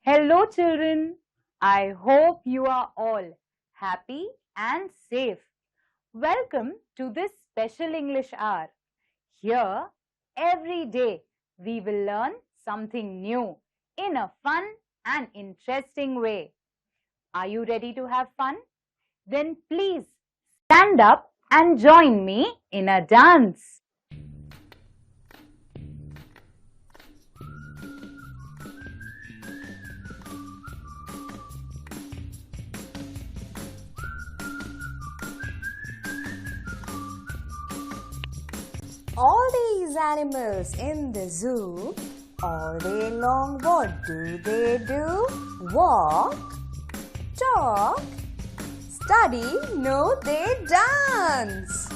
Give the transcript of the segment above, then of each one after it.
Hello children, I hope you are all happy and safe. Welcome to this special English hour. Here, every day, we will learn something new in a fun and interesting way. Are you ready to have fun? Then please stand up and join me in a dance. All these animals in the zoo, all day long, what do? Walk, talk, study, no, they dance.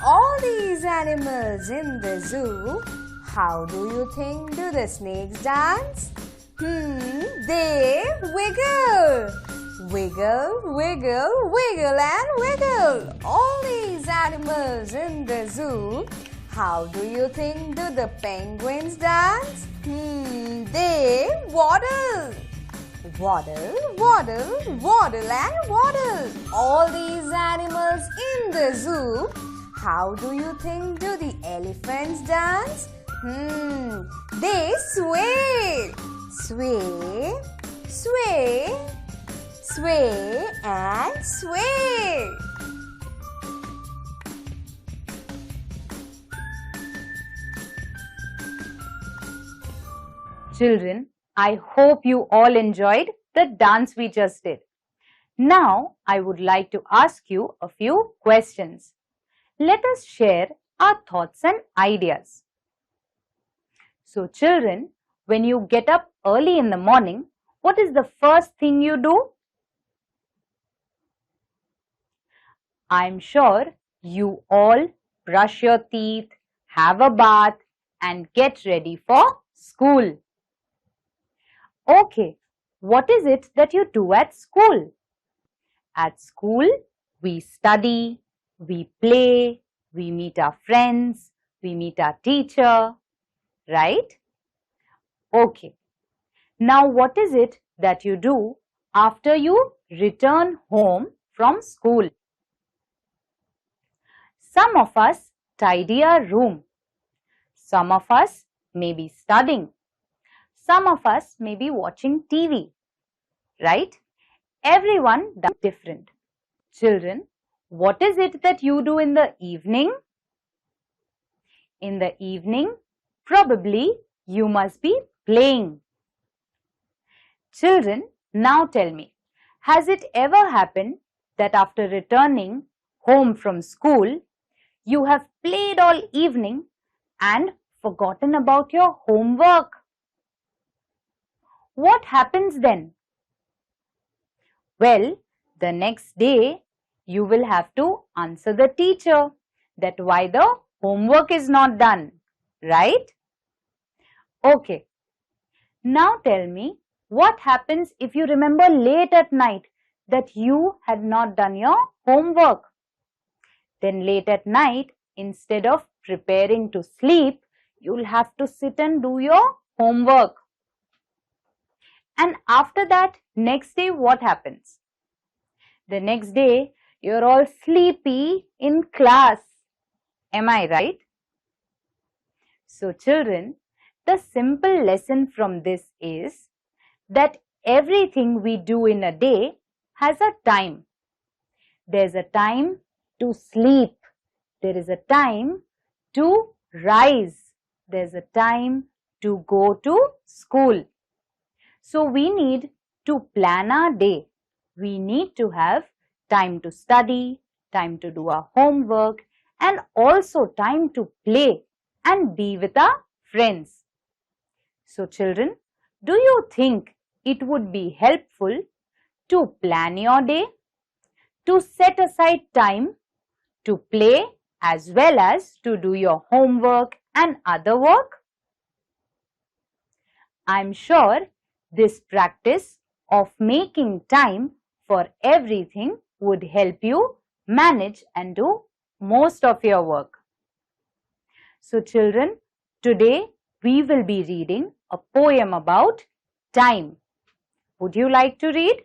All these animals in the zoo, how do you think do the snakes dance? They wiggle. Wiggle, wiggle, wiggle and wiggle. All these animals in the zoo, how do you think do the penguins dance? They waddle. Waddle, waddle, waddle and waddle. All these animals in the zoo, how do you think do the elephants dance? They sway. Sway, sway, sway and sway. Children, I hope you all enjoyed the dance we just did. Now, I would like to ask you a few questions. Let us share our thoughts and ideas. So, children, when you get up early in the morning, what is the first thing you do? I'm sure you all brush your teeth, have a bath, and get ready for school. Okay, what is it that you do at school? At school, we study, we play, we meet our friends, we meet our teacher, right? Okay. Now, what is it that you do after you return home from school? Some of us tidy our room. Some of us may be studying. Some of us may be watching TV, right? Everyone does different. Children, what is it that you do in the evening? In the evening, probably you must be playing. Children, now tell me, has it ever happened that after returning home from school, you have played all evening and forgotten about your homework? What happens then? Well, the next day, you will have to answer the teacher that why the homework is not done, right? Okay. Now tell me, what happens if you remember late at night that you had not done your homework? Then late at night, instead of preparing to sleep, you'll have to sit and do your homework. And after that, next day, what happens? The next day, you're all sleepy in class. Am I right? So children, the simple lesson from this is that everything we do in a day has a time. There's a time to sleep. There is a time to rise. There's a time to go to school. So we need to plan our day. We need to have time to study, time to do our homework, and also time to play and be with our friends. So children, do you think it would be helpful to plan your day, to set aside time to play as well as to do your homework and other work? I'm sure this practice of making time for everything would help you manage and do most of your work. So children, today we will be reading a poem about time. Would you like to read?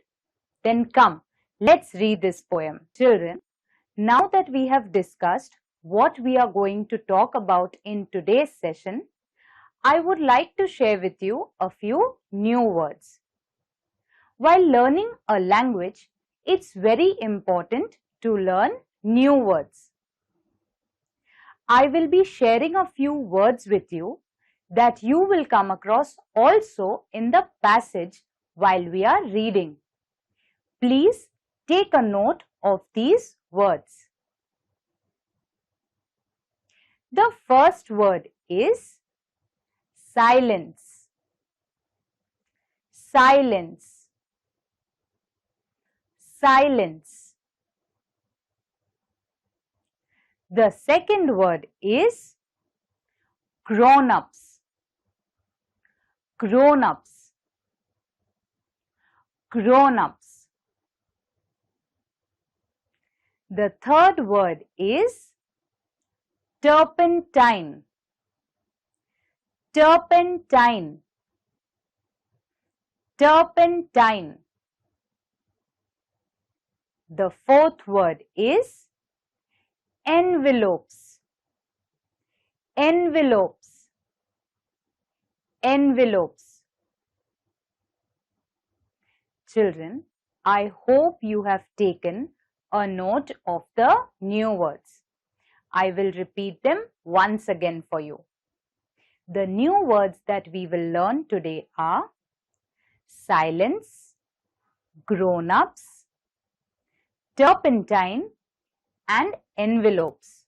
Then come, let's read this poem. Children, now that we have discussed what we are going to talk about in today's session, I would like to share with you a few new words. While learning a language, it's very important to learn new words. I will be sharing a few words with you that you will come across also in the passage while we are reading. Please take a note of these words. The first word is silence. Silence. Silence. The second word is grown-ups. Grown-ups. Grown-ups. The third word is turpentine. Turpentine. Turpentine. The fourth word is envelopes. Envelopes. Envelopes. Children, I hope you have taken a note of the new words. I will repeat them once again for you. The new words that we will learn today are silence, grown-ups, turpentine and envelopes.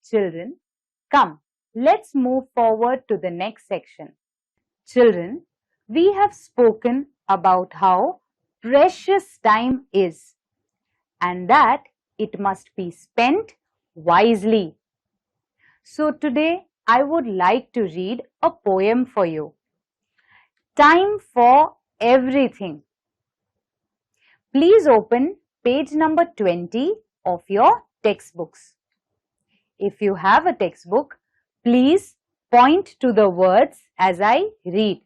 Children, come, let's move forward to the next section. Children, we have spoken about how precious time is and that it must be spent wisely. So today I would like to read a poem for you. Time for everything. Please open page number 20 of your textbooks. If you have a textbook, please point to the words as I read.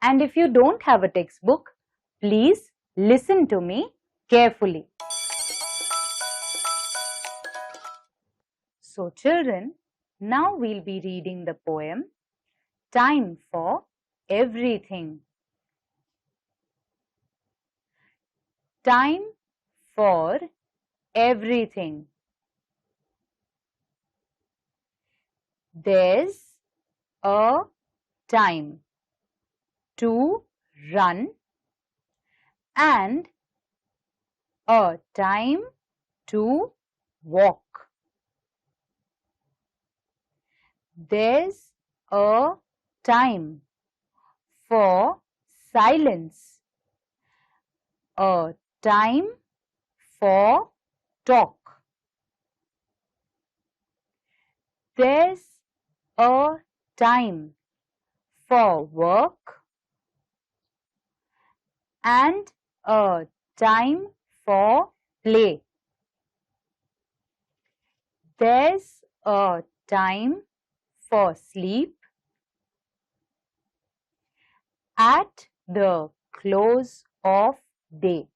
And if you don't have a textbook, please listen to me carefully. So children, now we'll be reading the poem Time for Everything. Time for everything. There's a time to run and a time to walk. There's a time for silence, a time for talk. There's a time for work and a time for play. There's a time for sleep at the close of day.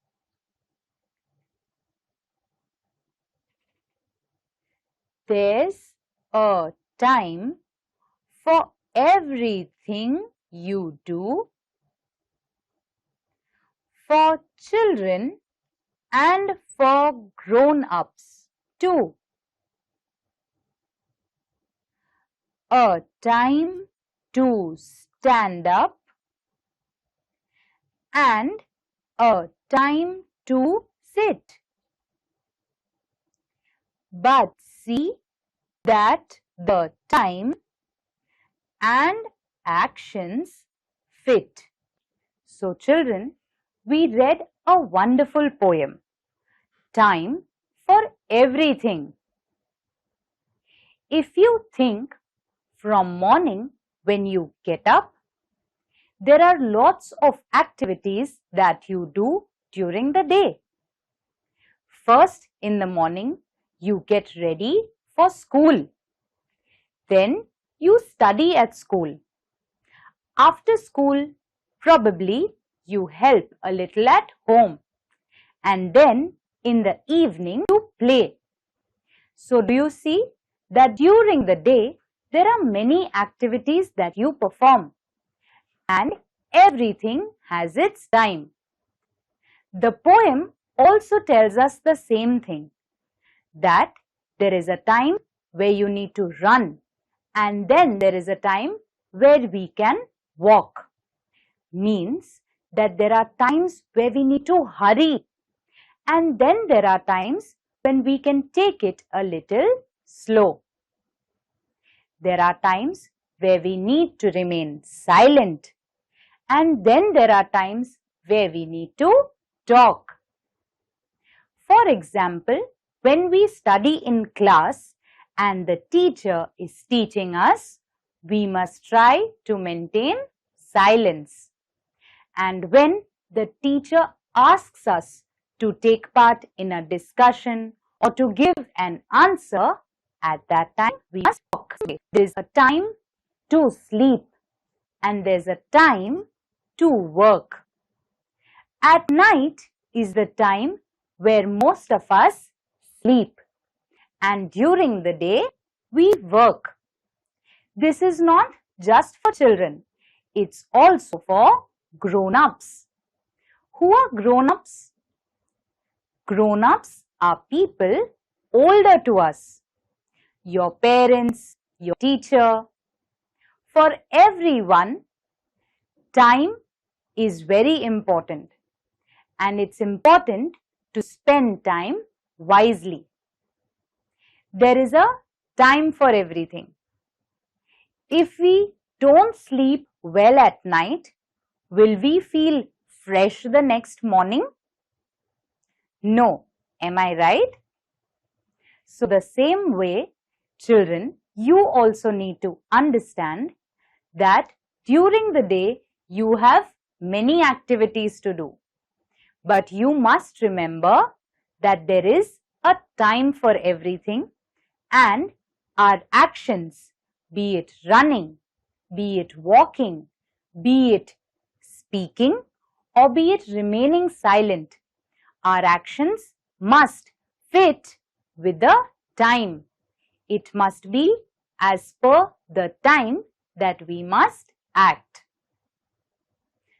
There's a time for everything you do, for children and for grown-ups too. A time to stand up and a time to sit. But see that the time and actions fit. So children, we read a wonderful poem, Time for everything. If you think from morning when you get up, there are lots of activities that you do during the day. First, in the morning, you get ready for school. Then you study at school. After school, probably you help a little at home. And then in the evening, you play. So do you see that during the day, there are many activities that you perform, and everything has its time. The poem also tells us the same thing, that there is a time where you need to run, and then there is a time where we can walk. Means that there are times where we need to hurry, and then there are times when we can take it a little slow. There are times where we need to remain silent, and then there are times where we need to talk. For example, when we study in class and the teacher is teaching us, we must try to maintain silence. And when the teacher asks us to take part in a discussion or to give an answer, at that time we must talk. There is a time to sleep and there's a time to work. At night is the time where most of us sleep, and during the day we work. This is not just for children, it's also for grown-ups. Who are grown-ups? Grown-ups are people older to us. Your parents, your teacher. For everyone, time is very important, and it's important to spend time wisely. There is a time for everything. If we don't sleep well at night, will we feel fresh the next morning? No. Am I right? So the same way, children, you also need to understand that during the day you have many activities to do. But you must remember that there is a time for everything, and our actions, be it running, be it walking, be it speaking, or be it remaining silent, our actions must fit with the time. It must be as per the time that we must act.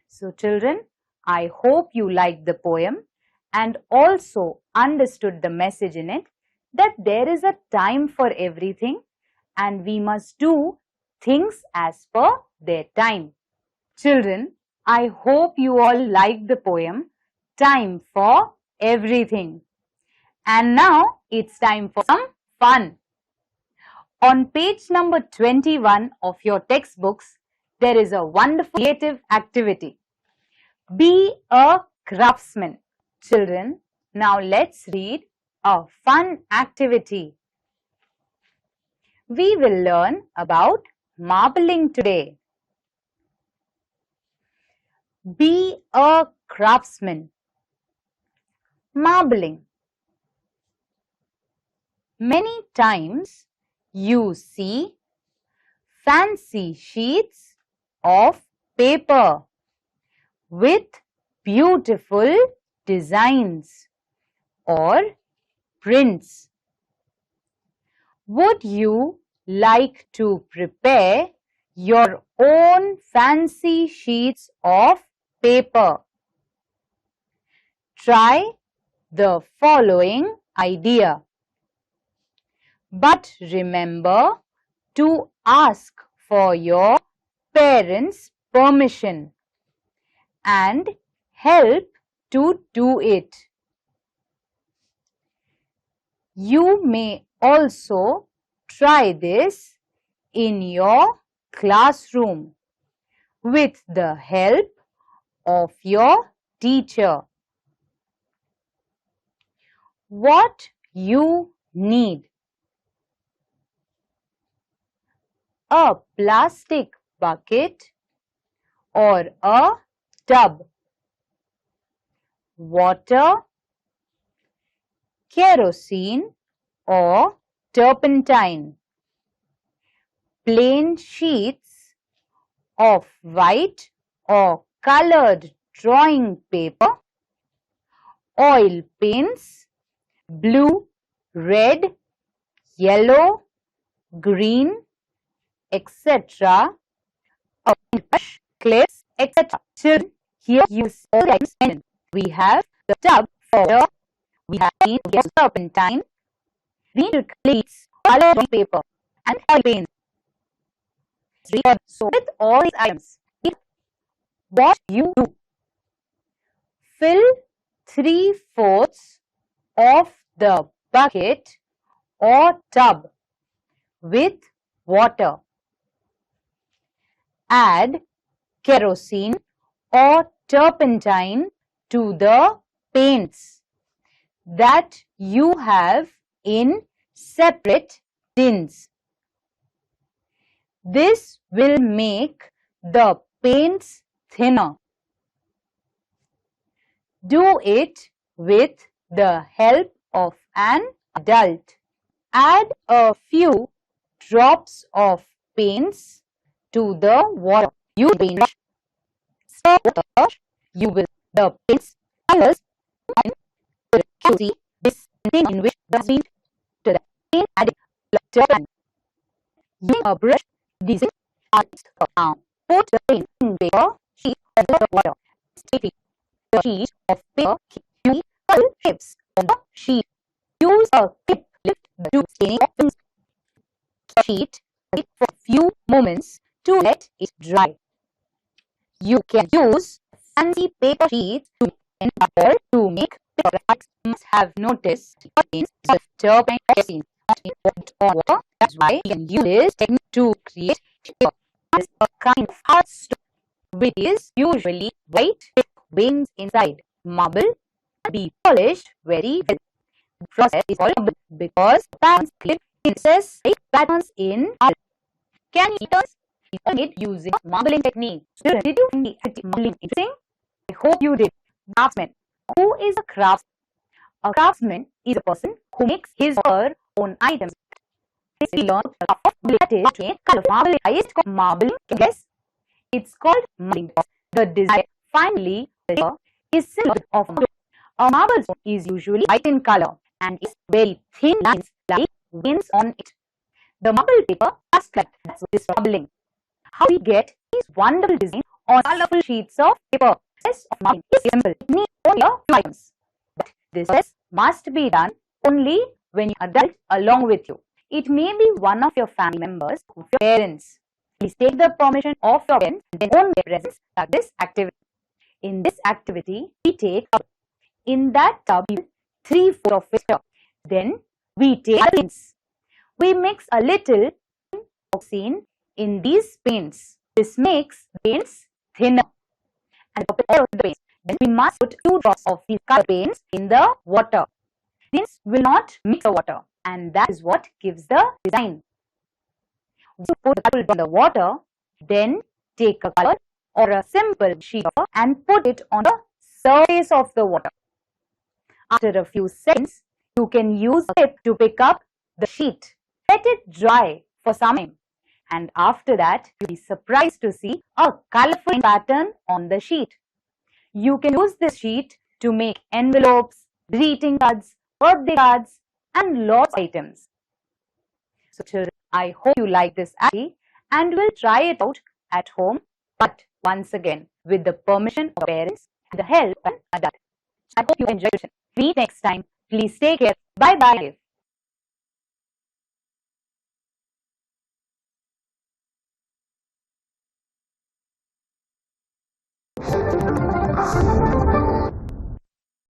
So children, I hope you liked the poem and also understood the message in it, that there is a time for everything and we must do things as per their time. Children, I hope you all liked the poem, Time for Everything. And now it's time for some fun. On page number 21 of your textbooks, there is a wonderful creative activity. Be a craftsman. Children, now let's read a fun activity. We will learn about marbling today. Be a craftsman. Marbling. Many times you see fancy sheets of paper with beautiful designs or prints. Would you like to prepare your own fancy sheets of paper? Try the following idea. But remember to ask for your parents' permission and help to do it. You may also try this in your classroom with the help of your teacher. What you need a plastic bucket or a tub, water, kerosene or turpentine, plain sheets of white or colored drawing paper, oil paints, blue, red, yellow, green, etc. Brush, clips, etc. Children, here use all the items mentioned. We have the tub for water, we have paint, we have turpentine, we need cleats, color drawing paper, and oil paint. So with all these items, what you do? Fill 3/4 of the bucket or tub with water. Add kerosene or turpentine to the paints that you have in separate tins. This will make the paints thinner. Do it with the help of an adult. Add a few drops of paints to the water. Use paint. Stir water. You will the paints colors and you see this thing in which the paint to the paint added turpentine. Using a brush, design down. Put the paint in paper sheet of the water. Stick the sheet of paper in color shapes on the sheet. Use a clip lift to staining of the sheet for a few moments to let it dry. You can use fancy paper sheets to make paper. You must have noticed the turpentine kerosene on water. That's why you can use this technique to create paper. This is a kind of hard stone which is usually white with veins inside. Marble be polished very well. The process is called marble because patterns clip insist patterns in art. Can you made using marbling technique? Students, did you find the marbling interesting? I hope you did. Craftsman. Who is a craftsman? A craftsman is a person who makes his or her own items. We learned that is color marbling. Highest called marbling. Yes, it's called marbling. The design finally is similar of marble. A marble stone is usually white in color and is very thin lines like veins on it. The marble paper just like that. So this marbling. How we get these wonderful designs on colorful sheets of paper? This of marbling is simple. It needs only a few items. But this process must be done only when you adult along with you. It may be one of your family members or your parents. Please take the permission of your parents and then own their presence at this activity. In this activity, we take a in that tub 3/4 of water. Then we take paints. We mix a little oxine in these paints. This makes paints thinner. And the paints. Then we must put 2 drops of these color paints in the water. This will not mix the water, and that is what gives the design. We put the color on the water, then take a color or a simple sheet of paper and put it on the surface of the water. After a few seconds, you can use a clip to pick up the sheet. Let it dry for some time, and after that, you'll be surprised to see a colorful pattern on the sheet. You can use this sheet to make envelopes, greeting cards, birthday cards, and lots of items. So children, I hope you like this activity and will try it out at home, but once again, with the permission of parents and the help of an adult. I hope you enjoyed it. Meet next time. Please take care. Bye-bye.